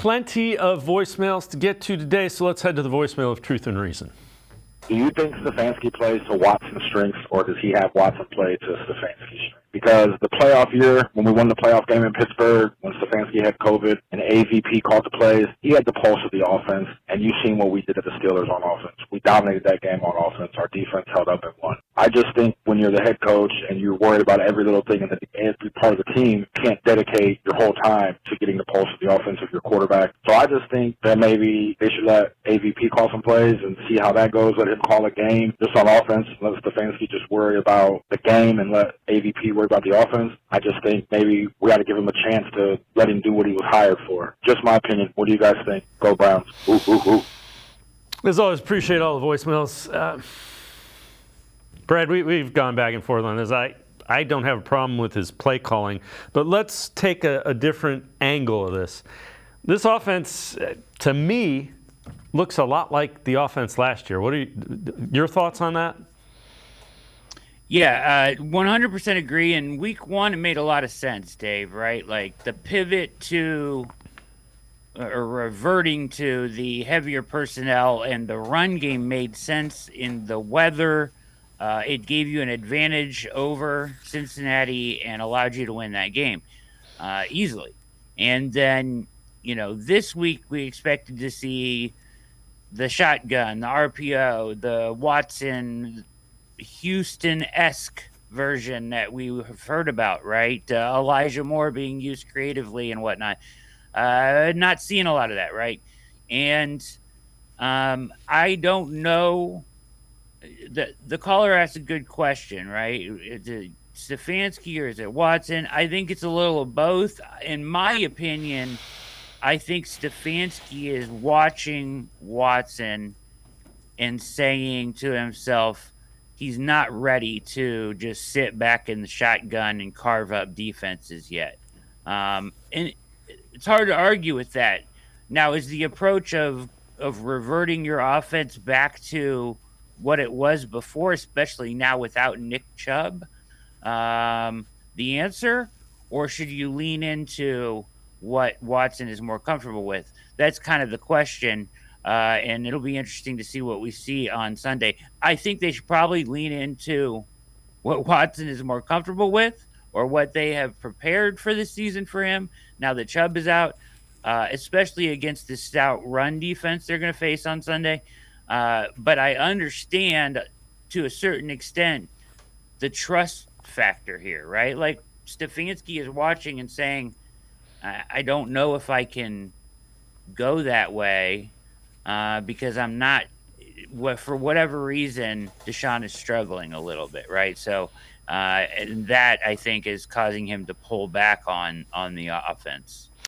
plenty of voicemails to get to today, so let's head to the voicemail of Truth and Reason. Do you think Stefanski plays to Watson's strengths, or does he have Watson play to Stefanski's strengths? Because the playoff year, when we won the playoff game in Pittsburgh, when Stefanski had COVID and AVP called the plays, he had the pulse of the offense, and you've seen what we did at the Steelers on offense. We dominated that game on offense. Our defense held up and won. I just think when you're the head coach and you're worried about every little thing and every part of the team, you can't dedicate your whole time to getting the pulse of the offense of your quarterback. So I just think that maybe they should let AVP call some plays and see how that goes. Let him call a game just on offense. Let Stefanski just worry about the game and let AVP worry about the offense. I just think maybe we got to give him a chance to let him do what he was hired for. Just my opinion. What do you guys think? Go Browns. Ooh, ooh, ooh. As always, appreciate all the voicemails. Brad, we've gone back and forth on this. I don't have a problem with his play calling, but let's take a different angle of this. This offense, to me, looks a lot like the offense last year. What are your thoughts on that? Yeah, 100% agree. In week one, it made a lot of sense, Dave, right? Like the pivot to or reverting to the heavier personnel and the run game made sense in the weather. It gave you an advantage over Cincinnati and allowed you to win that game easily. And then, this week we expected to see the shotgun, the RPO, the Watson, Houston-esque version that we have heard about, right? Elijah Moore being used creatively and whatnot. Not seeing a lot of that, right? And I don't know. The caller asked a good question, right? Is it Stefanski or is it Watson? I think it's a little of both. In my opinion, I think Stefanski is watching Watson and saying to himself, he's not ready to just sit back in the shotgun and carve up defenses yet. And it's hard to argue with that. Now, is the approach of reverting your offense back to what it was before, especially now without Nick Chubb, the answer? Or should you lean into what Watson is more comfortable with? That's kind of the question. And it'll be interesting to see what we see on Sunday. I think they should probably lean into what Watson is more comfortable with or what they have prepared for this season for him now that Chubb is out, especially against the stout run defense they're going to face on Sunday. But I understand to a certain extent the trust factor here, right? Like Stefanski is watching and saying, I don't know if I can go that way because I'm not, for whatever reason, Deshaun is struggling a little bit, right? So and that, I think, is causing him to pull back on the offense.